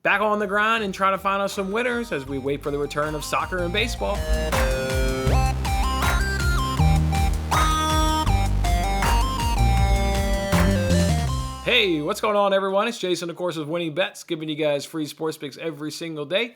back on the grind and try to find us some winners as we wait for the return of soccer and baseball. Hey, what's going on, everyone? It's Jason, of course, with Winning Bets, giving you guys free sports picks every single day.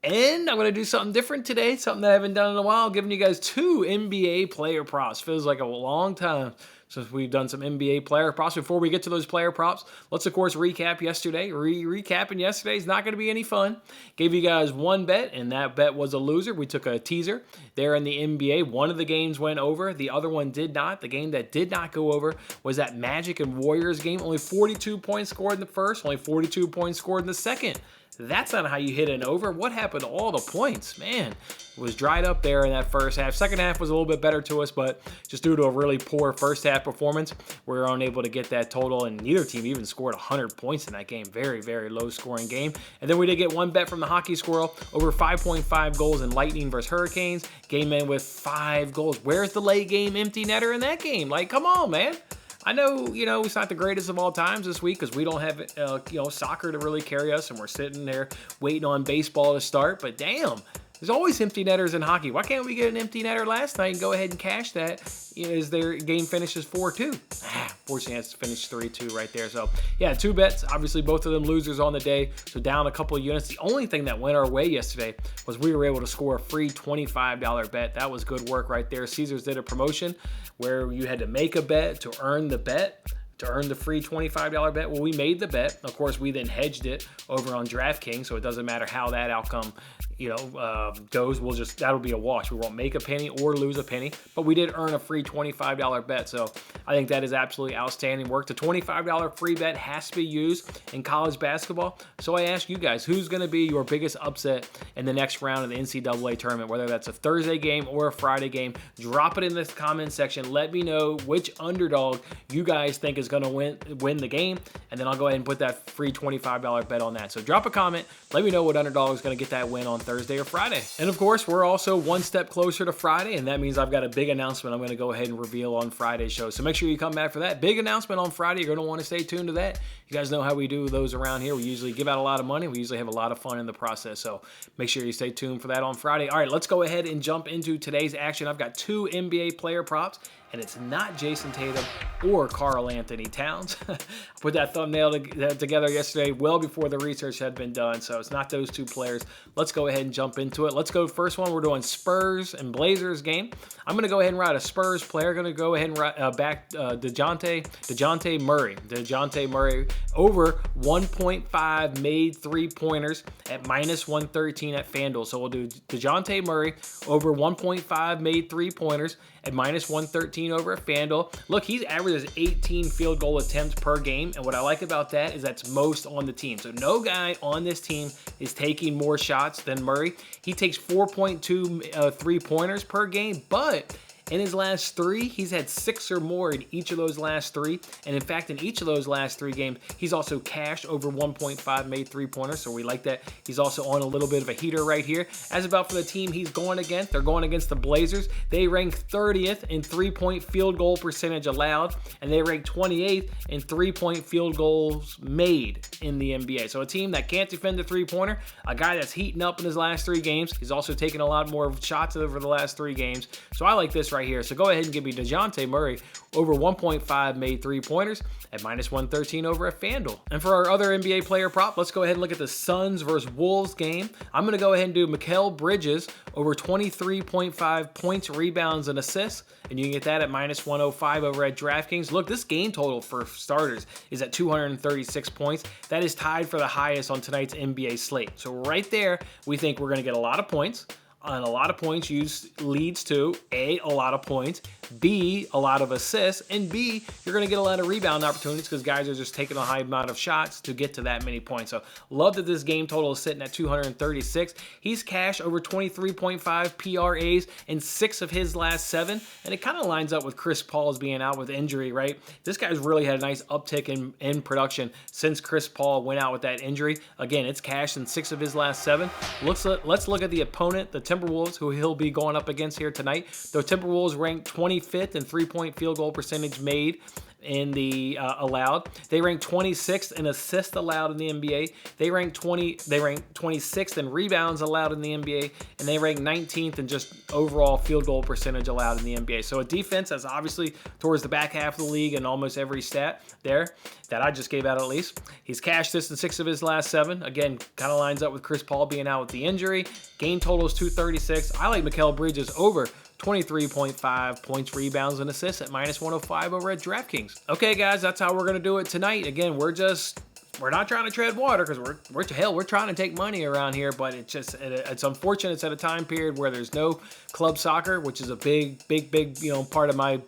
And I'm going to do something different today, something that I haven't done in a while, giving you guys 2 NBA player props. Feels like a long time since we've done some NBA player props. Before we get to those player props, let's, of course, recap yesterday. Recapping yesterday is not going to be any fun. Gave you guys one bet, and that bet was a loser. We took a teaser there in the NBA. One of the games went over. The other one did not. The game that did not go over was that Magic and Warriors game. Only 42 points scored in the first, only 42 points scored in the second. That's not how you hit an over. What happened to all the points? Man, it was dried up there in that first half. Second half was a little bit better to us, but just due to a really poor first half performance, we were unable to get that total, and neither team even scored 100 points in that game. Very, very low scoring game. And then we did get one bet from the Hockey Squirrel, over 5.5 goals in Lightning versus Hurricanes. Game in with 5 goals. Where's the late game empty netter in that game? Like, come on, man. I know, it's not the greatest of all times this week because we don't have, soccer to really carry us, and we're sitting there waiting on baseball to start. But damn, there's always empty netters in hockey. Why can't we get an empty netter last night and go ahead and cash that as their game finishes 4-2? Fortunately, it's finished 3-2 right there. So, yeah, 2 bets. Obviously, both of them losers on the day, so down a couple of units. The only thing that went our way yesterday was we were able to score a free $25 bet. That was good work right there. Caesars did a promotion where you had to make a bet to earn the bet, to earn the free $25 bet. Well, we made the bet. Of course, we then hedged it over on DraftKings, so it doesn't matter how that outcome goes. That'll be a wash. We won't make a penny or lose a penny, but we did earn a free $25 bet. So I think that is absolutely outstanding work. The $25 free bet has to be used in college basketball. So I ask you guys, who's going to be your biggest upset in the next round of the NCAA tournament, whether that's a Thursday game or a Friday game? Drop it in the comment section. Let me know which underdog you guys think is going to win the game, and then I'll go ahead and put that free $25 bet on that. So drop a comment. Let me know what underdog is going to get that win on Thursday or Friday. And of course, we're also one step closer to Friday, and that means I've got a big announcement I'm going to go ahead and reveal on Friday's show. So make sure you come back for that big announcement on Friday. You're going to want to stay tuned to that. You guys know how we do those around here. We usually give out a lot of money. We usually have a lot of fun in the process. So make sure you stay tuned for that on Friday. All right, let's go ahead and jump into today's action. I've got 2 NBA player props, and it's not Jason Tatum or Karl Anthony Towns. I put that thumbnail together yesterday well before the research had been done, so it's not those 2 players. Let's go ahead and jump into it. Let's go first one. We're doing Spurs and Blazers game. I'm going to go ahead and ride a Spurs player. Going to go ahead and back DeJounte Murray. DeJounte Murray over 1.5 made 3-pointers at minus 113 at FanDuel. So we'll do DeJounte Murray over 1.5 made 3-pointers at minus 113 over at FanDuel. Look, he averages 18 field goal attempts per game, and what I like about that is that's most on the team. So no guy on this team is taking more shots than Murray. He takes 4.2 3-pointers per game, but in his last 3, he's had 6 or more in each of those last 3. And in fact, in each of those last 3 games, he's also cashed over 1.5 made 3-pointers. So we like that. He's also on a little bit of a heater right here. As about for the team he's going against, they're going against the Blazers. They rank 30th in 3-point field goal percentage allowed, and they rank 28th in 3-point field goals made in the NBA. So a team that can't defend the 3-pointer, a guy that's heating up in his last 3 games. He's also taken a lot more shots over the last 3 games. So I like this right here. So go ahead and give me DeJounte Murray over 1.5 made 3-pointers at minus 113 over at FanDuel. And for our other NBA player prop, let's go ahead and look at the Suns versus Wolves game. I'm going to go ahead and do Mikal Bridges over 23.5 points, rebounds, and assists. And you can get that at minus 105 over at DraftKings. Look, this game total for starters is at 236 points. That is tied for the highest on tonight's NBA slate. So right there, we think we're going to get a lot of points. And a lot of points leads to A, a lot of points, B, a lot of assists, and B, you're going to get a lot of rebound opportunities because guys are just taking a high amount of shots to get to that many points. So love that this game total is sitting at 236. He's cashed over 23.5 PRAs in 6 of his last 7, and it kind of lines up with Chris Paul's being out with injury, right? This guy's really had a nice uptick in production since Chris Paul went out with that injury. Again, it's cashed in 6 of his last 7. Let's look at the opponent, the Timberwolves, who he'll be going up against here tonight. The Timberwolves ranked 25th in 3-point field goal percentage made in the allowed. They rank 26th in assists allowed in the NBA. They rank 26th in rebounds allowed in the NBA, and they rank 19th in just overall field goal percentage allowed in the NBA. So a defense that's obviously towards the back half of the league in almost every stat there that I just gave out at least. He's cashed this in 6 of his last 7. Again, kind of lines up with Chris Paul being out with the injury. Game total is 236. I like Mikal Bridges over 23.5 points, rebounds, and assists at -105 over at DraftKings. Okay, guys, that's how we're going to do it tonight. Again, we're not trying to tread water because we're trying to take money around here, but it's unfortunate it's at a time period where there's no club soccer, which is a big part of my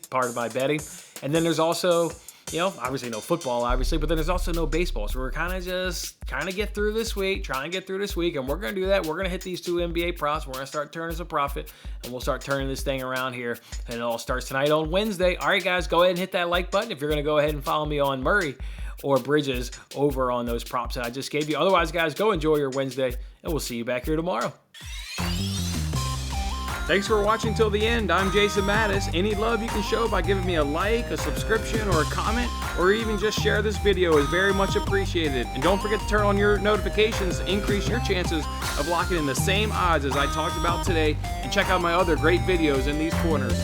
part of my betting. And then there's also, obviously no football, but then there's also no baseball. So we're kind of just trying to get through this week, and we're going to do that. We're going to hit these 2 NBA props. We're going to start turning some profit, and we'll start turning this thing around here. And it all starts tonight on Wednesday. All right, guys, go ahead and hit that like button if you're going to go ahead and follow me on Murray or Bridges over on those props that I just gave you. Otherwise, guys, go enjoy your Wednesday, and we'll see you back here tomorrow. Thanks for watching till the end. I'm Jason Mattis. Any love you can show by giving me a like, a subscription, or a comment, or even just share this video is very much appreciated. And don't forget to turn on your notifications to increase your chances of locking in the same odds as I talked about today. And check out my other great videos in these corners.